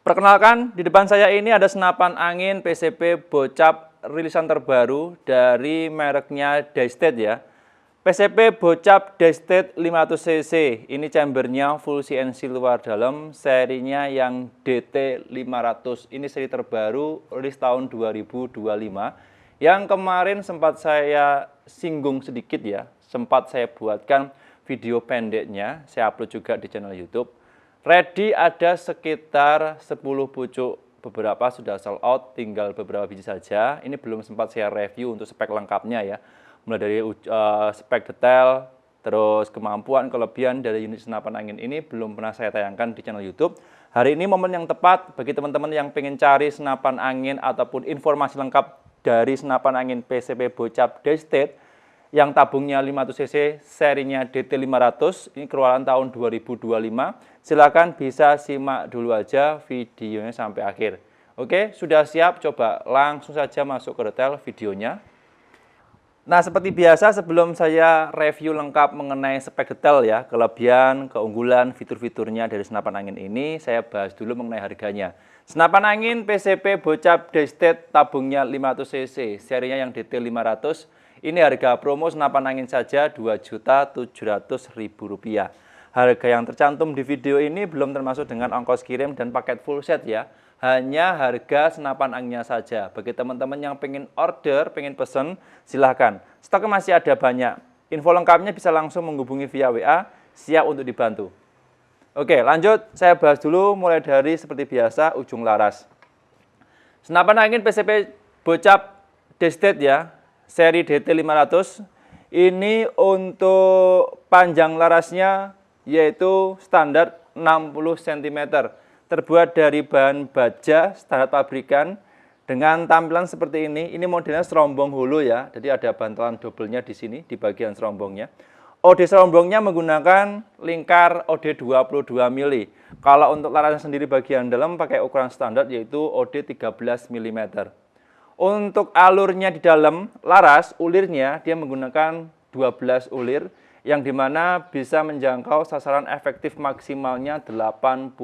Perkenalkan, di depan saya ini ada senapan angin PCP Bocap rilisan terbaru dari mereknya Daystate ya. PCP Bocap Daystate 500cc, ini chambernya full CNC luar dalam, serinya yang DT500. Ini seri terbaru, rilis tahun 2025. Yang kemarin sempat saya singgung sedikit ya, sempat saya buatkan video pendeknya, saya upload juga di channel YouTube. Ready ada sekitar 10 pucuk, beberapa sudah sold out, tinggal beberapa biji saja. Ini belum sempat saya review untuk spek lengkapnya ya. Mulai dari spek detail, terus kemampuan, kelebihan dari unit senapan angin ini belum pernah saya tayangkan di channel YouTube. Hari ini momen yang tepat bagi teman-teman yang pengen cari senapan angin ataupun informasi lengkap dari senapan angin PCP Bocap Daystate yang tabungnya 500cc, serinya DT500, ini keluaran tahun 2025. Silakan bisa simak dulu aja videonya sampai akhir. Oke, sudah siap? Coba langsung saja masuk ke detail videonya. Nah, seperti biasa sebelum saya review lengkap mengenai spek detail ya, kelebihan, keunggulan, fitur-fiturnya dari senapan angin ini, saya bahas dulu mengenai harganya. Senapan angin PCP Bocap Daystate tabungnya 500cc, serinya yang DT500. Ini harga promo senapan angin saja Rp2.700.000. Harga yang tercantum di video ini belum termasuk dengan ongkos kirim dan paket full set ya. Hanya harga senapan anginnya saja. Bagi teman-teman yang pengen order, pengen pesen, silahkan. Stoknya masih ada banyak. Info lengkapnya bisa langsung menghubungi via WA, siap untuk dibantu. Oke, lanjut. Saya bahas dulu mulai dari seperti biasa, ujung laras. Senapan angin PCP Bocap Daystate ya, seri DT500, ini untuk panjang larasnya yaitu standar 60 cm, terbuat dari bahan baja standar pabrikan dengan tampilan seperti ini. Ini modelnya serombong hulu ya, jadi ada bantalan dobelnya di sini di bagian serombongnya. OD serombongnya menggunakan lingkar OD 22 mili. Kalau untuk larasnya sendiri bagian dalam pakai ukuran standar yaitu OD 13 mm. Untuk alurnya di dalam laras, ulirnya dia menggunakan 12 ulir yang dimana bisa menjangkau sasaran efektif maksimalnya 85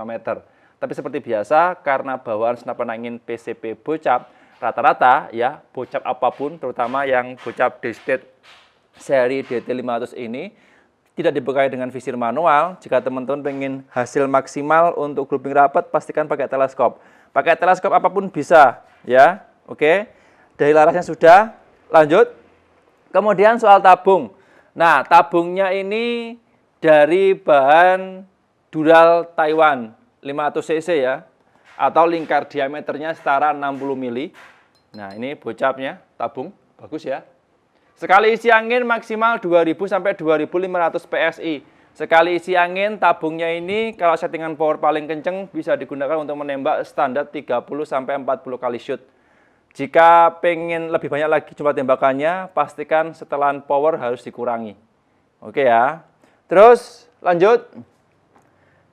meter. Tapi seperti biasa, karena bawaan senapan angin PCP Bocap rata-rata ya, Bocap apapun, terutama yang Bocap Daystate seri DT500 ini tidak dibekali dengan visir manual. Jika teman-teman pengen hasil maksimal untuk grouping rapat, pastikan pakai teleskop. Pakai teleskop apapun bisa ya. Oke, dari larasnya sudah, lanjut. Kemudian soal tabung. Nah, tabungnya ini dari bahan dural Taiwan 500cc ya, atau lingkar diameternya setara 60 mili. Nah, ini Bocapnya, tabung, bagus ya. Sekali isi angin maksimal 2000 sampai 2500 PSI. Sekali isi angin tabungnya ini kalau settingan power paling kenceng bisa digunakan untuk menembak standar 30 sampai 40 kali shoot. Jika pengen lebih banyak lagi jumlah tembakannya, pastikan setelan power harus dikurangi. Oke ya. Terus lanjut.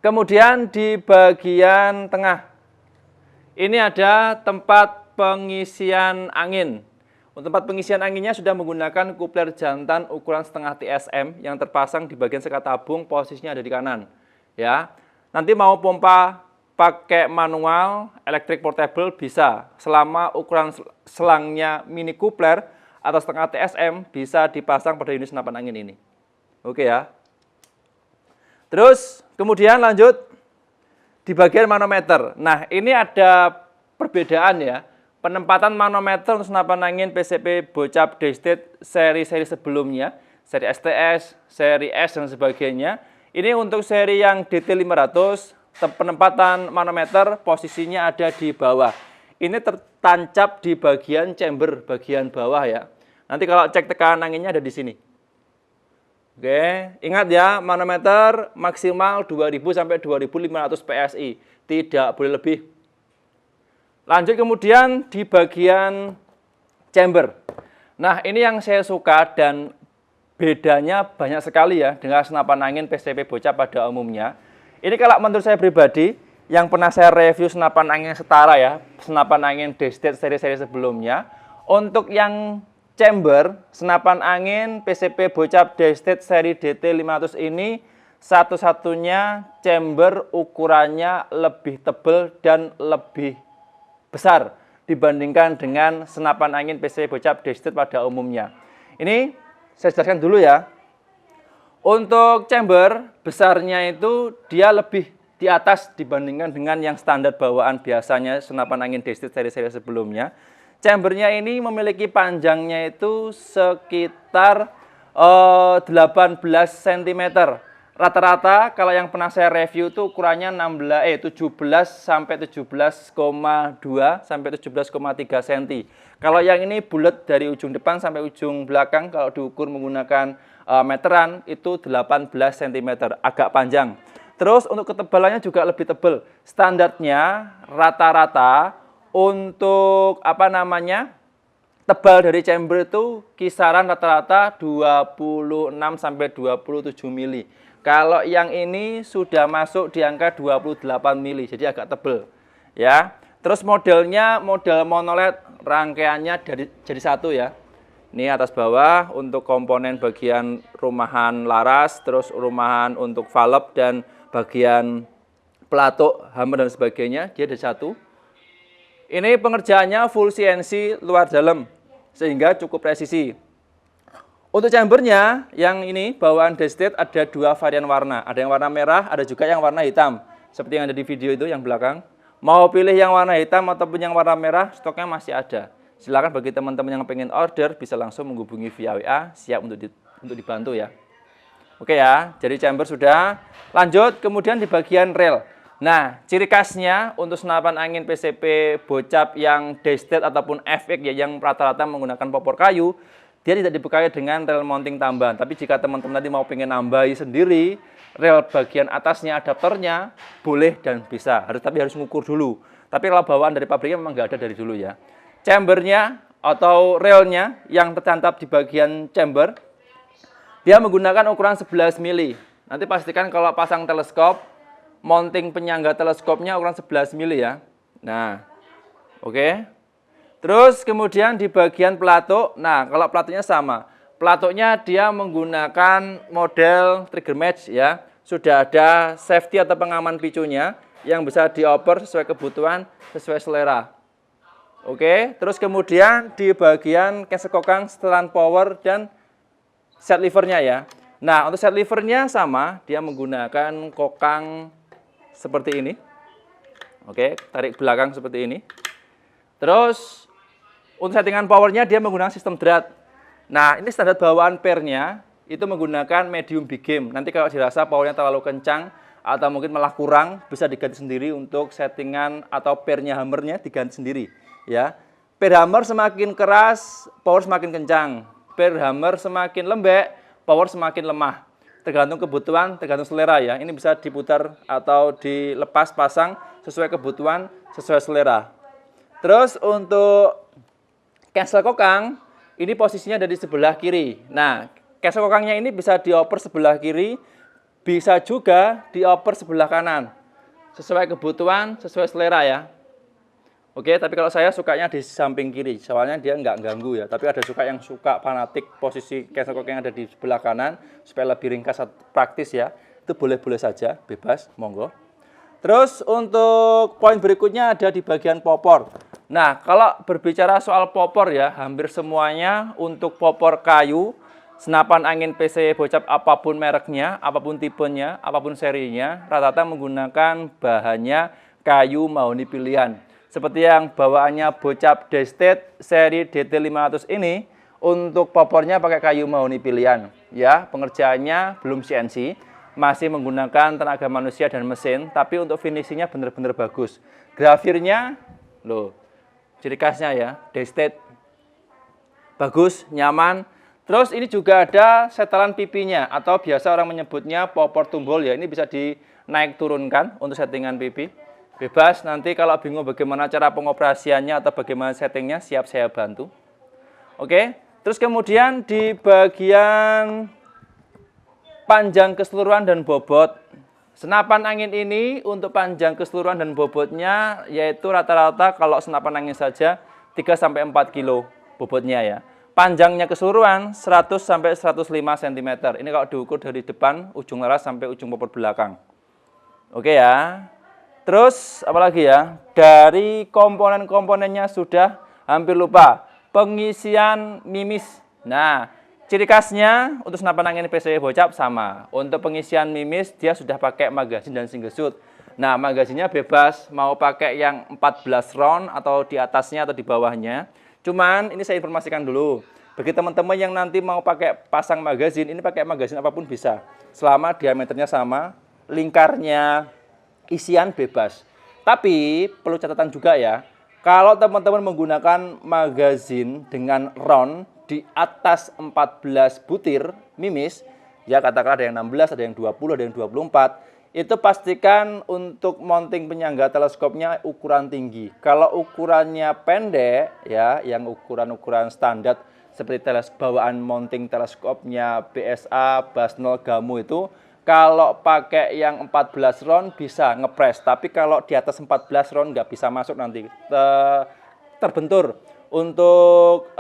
Kemudian di bagian tengah, ini ada tempat pengisian angin. Untuk tempat pengisian anginnya sudah menggunakan kupler jantan ukuran setengah TSM yang terpasang di bagian sekat tabung, posisinya ada di kanan. Ya. Nanti mau pompa pakai manual, elektrik portable bisa. Selama ukuran selangnya mini kupler atau setengah TSM bisa dipasang pada unit senapan angin ini. Oke ya. Terus kemudian lanjut di bagian manometer. Nah, ini ada perbedaan ya. Penempatan manometer untuk senapan angin PCP Bocap Daystate seri-seri sebelumnya, seri STS, seri S dan sebagainya. Ini untuk seri yang DT500, penempatan manometer posisinya ada di bawah. Ini tertancap di bagian chamber bagian bawah ya. Nanti kalau cek tekanan anginnya ada di sini. Oke, ingat ya, manometer maksimal 2000 sampai 2500 PSI, tidak boleh lebih. Lanjut kemudian di bagian chamber. Nah, ini yang saya suka dan bedanya banyak sekali ya dengan senapan angin PCP Bocap pada umumnya. Ini kalau menurut saya pribadi, yang pernah saya review senapan angin setara ya, senapan angin Daystate seri-seri sebelumnya. Untuk yang chamber, senapan angin PCP Bocap Daystate seri DT500 ini satu-satunya chamber ukurannya lebih tebal dan lebih besar dibandingkan dengan senapan angin PCB bocap Dested pada umumnya. Ini saya jelaskan dulu ya. Untuk chamber besarnya itu dia lebih di atas dibandingkan dengan yang standar bawaan biasanya senapan angin Dested seri-seri sebelumnya. Chambernya ini memiliki panjangnya itu sekitar 18 cm. Rata-rata kalau yang pernah saya review itu ukurannya 17 sampai 17,2 sampai 17,3 cm. Kalau yang ini bulat dari ujung depan sampai ujung belakang, kalau diukur menggunakan meteran itu 18 cm, agak panjang. Terus untuk ketebalannya juga lebih tebal. Standarnya rata-rata untuk tebal dari chamber itu kisaran rata-rata 26 sampai 27 mili. Kalau yang ini sudah masuk di angka 28 mili, jadi agak tebal. Ya. Terus modelnya model monoled, rangkaiannya jadi satu ya. Ini atas bawah untuk komponen bagian rumahan laras, terus rumahan untuk valve dan bagian pelatuk, hammer dan sebagainya, dia ada satu. Ini pengerjaannya full CNC luar dalam, sehingga cukup presisi. Untuk chambernya, yang ini bawaan Dested ada dua varian warna. Ada yang warna merah, ada juga yang warna hitam. Seperti yang ada di video itu yang belakang. Mau pilih yang warna hitam ataupun yang warna merah, stoknya masih ada. Silakan bagi teman-teman yang pengen order, bisa langsung menghubungi via WA, siap untuk dibantu ya. Oke ya, jadi chamber sudah. Lanjut, kemudian di bagian rel. Nah, ciri khasnya untuk senapan angin PCB bocap yang Dested ataupun FX ya, yang rata-rata menggunakan popor kayu, dia tidak dibekali dengan rel mounting tambahan. Tapi jika teman-teman nanti mau pengen nambahi sendiri, rel bagian atasnya, adaptornya, boleh dan bisa. Tapi harus ngukur dulu. Tapi kalau bawaan dari pabriknya memang nggak ada dari dulu ya. Chambernya atau relnya yang tercantap di bagian chamber, dia menggunakan ukuran 11 mili. Nanti pastikan kalau pasang teleskop, mounting penyangga teleskopnya ukuran 11 mili ya. Nah, oke. Terus kemudian di bagian pelatuk, nah kalau pelatuknya sama. Pelatuknya dia menggunakan model trigger match ya. Sudah ada safety atau pengaman picunya yang bisa dioper sesuai kebutuhan, sesuai selera. Oke, terus kemudian di bagian cancel kokang, setelan power dan set levernya ya. Nah, untuk set levernya sama, dia menggunakan kokang seperti ini. Oke, tarik belakang seperti ini. Terus untuk settingan powernya dia menggunakan sistem drat. Nah, ini standar bawaan pairnya itu menggunakan medium big game. Nanti kalau dirasa powernya terlalu kencang atau mungkin malah kurang, bisa diganti sendiri untuk settingan atau pairnya hammernya diganti sendiri. Ya, pair hammer semakin keras, power semakin kencang. Pair hammer semakin lembek, power semakin lemah. Tergantung kebutuhan, tergantung selera ya. Ini bisa diputar atau dilepas pasang sesuai kebutuhan, sesuai selera. Terus untuk cancel kokang, ini posisinya ada di sebelah kiri. Nah, cancel kokangnya ini bisa dioper sebelah kiri, bisa juga dioper sebelah kanan. Sesuai kebutuhan, sesuai selera ya. Oke, tapi kalau saya sukanya di samping kiri, soalnya dia nggak ganggu ya. Tapi ada yang suka fanatik posisi cancel kokang yang ada di sebelah kanan, supaya lebih ringkas atau praktis ya. Itu boleh-boleh saja, bebas, monggo. Terus untuk poin berikutnya ada di bagian popor. Nah, kalau berbicara soal popor ya, hampir semuanya untuk popor kayu, senapan angin PC bocap apapun mereknya, apapun tipenya, apapun serinya, rata-rata menggunakan bahannya kayu mahoni pilihan. Seperti yang bawaannya bocap Dested seri DT500 ini, untuk popornya pakai kayu mahoni pilihan. Ya, pengerjaannya belum CNC, masih menggunakan tenaga manusia dan mesin, tapi untuk finishingnya benar-benar bagus. Grafirnya, loh, ciri khasnya ya, Dested. Bagus, nyaman. Terus ini juga ada setelan pipinya, atau biasa orang menyebutnya popor tumbol ya. Ini bisa dinaik turunkan untuk settingan pipi. Bebas, nanti kalau bingung bagaimana cara pengoperasiannya atau bagaimana settingnya, siap saya bantu. Oke, terus kemudian di bagian panjang keseluruhan dan bobot. Senapan angin ini untuk panjang keseluruhan dan bobotnya yaitu rata-rata kalau senapan angin saja 3-4 kilo bobotnya ya. Panjangnya keseluruhan 100 sampai 105 cm. Ini kalau diukur dari depan ujung laras sampai ujung popor belakang. Oke ya. Terus apalagi ya? Dari komponen-komponennya sudah hampir lupa. Pengisian mimis. Nah, ciri khasnya untuk senapan angin PCP Bocap sama. Untuk pengisian mimis dia sudah pakai magazin dan single shoot. Nah, magazinnya bebas mau pakai yang 14 round atau di atasnya atau di bawahnya. Cuman ini saya informasikan dulu, bagi teman-teman yang nanti mau pakai pasang magazin, ini pakai magazin apapun bisa. Selama diameternya sama, lingkarnya, isian bebas. Tapi perlu catatan juga ya, kalau teman-teman menggunakan magazin dengan round di atas 14 butir mimis, ya katakanlah ada yang 16, ada yang 20, ada yang 24, itu pastikan untuk mounting penyangga teleskopnya ukuran tinggi. Kalau ukurannya pendek, ya, yang ukuran-ukuran standar seperti bawaan mounting teleskopnya BSA, Basnel, Gamu itu, kalau pakai yang 14 round bisa ngepres. Tapi kalau di atas 14 round nggak bisa masuk nanti, terbentur untuk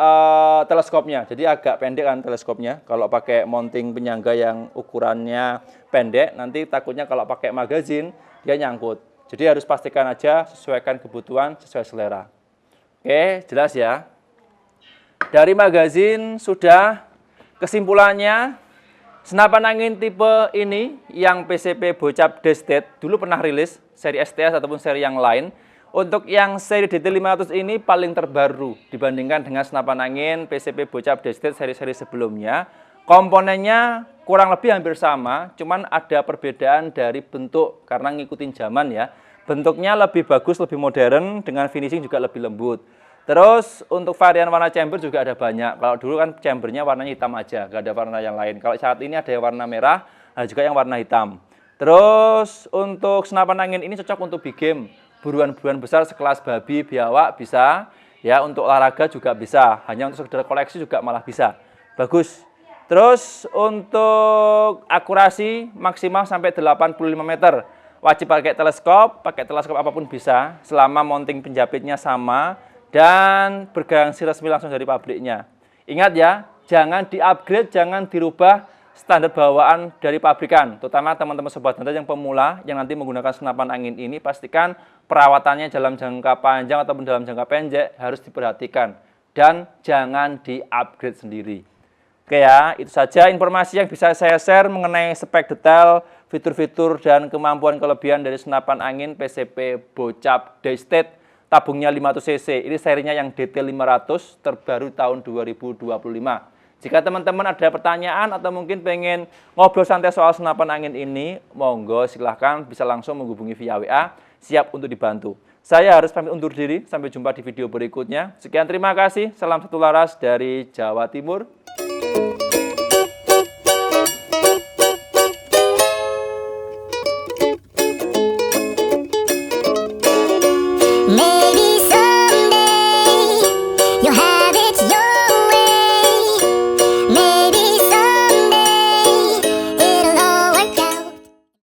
teleskopnya. Jadi agak pendek kan teleskopnya. Kalau pakai mounting penyangga yang ukurannya pendek, nanti takutnya kalau pakai magazin dia nyangkut. Jadi harus pastikan aja sesuaikan kebutuhan sesuai selera. Oke, jelas ya. Dari magazin sudah, kesimpulannya senapan angin tipe ini yang PCP Bocap Destet dulu pernah rilis seri STS ataupun seri yang lain. Untuk yang seri DT500 ini paling terbaru dibandingkan dengan senapan angin PCP Bocap Destet seri-seri sebelumnya. Komponennya kurang lebih hampir sama, cuman ada perbedaan dari bentuk karena ngikutin zaman ya. Bentuknya lebih bagus, lebih modern, dengan finishing juga lebih lembut. Terus untuk varian warna chamber juga ada banyak. Kalau dulu kan chambernya warnanya hitam aja, gak ada warna yang lain. Kalau saat ini ada yang warna merah, ada juga yang warna hitam. Terus untuk senapan angin ini cocok untuk big game. Buruan-buruan besar sekelas babi, biawak bisa, ya untuk olahraga juga bisa, hanya untuk sekedar koleksi juga malah bisa. Bagus. Terus untuk akurasi maksimal sampai 85 meter. Wajib pakai teleskop apapun bisa, selama mounting penjepitnya sama dan bergaransi resmi langsung dari pabriknya. Ingat ya, jangan di-upgrade, jangan dirubah standar bawaan dari pabrikan, terutama teman-teman sobat hunter yang pemula yang nanti menggunakan senapan angin ini, pastikan perawatannya dalam jangka panjang ataupun dalam jangka pendek harus diperhatikan dan jangan di-upgrade sendiri. Oke ya, itu saja informasi yang bisa saya share mengenai spek detail, fitur-fitur dan kemampuan kelebihan dari senapan angin PCP Bocap Destet tabungnya 500 cc. Ini serinya yang DT500 terbaru tahun 2025. Jika teman-teman ada pertanyaan atau mungkin pengen ngobrol santai soal senapan angin ini, monggo silahkan bisa langsung menghubungi via WA, siap untuk dibantu. Saya harus pamit undur diri, sampai jumpa di video berikutnya. Sekian, terima kasih, salam satu laras dari Jawa Timur.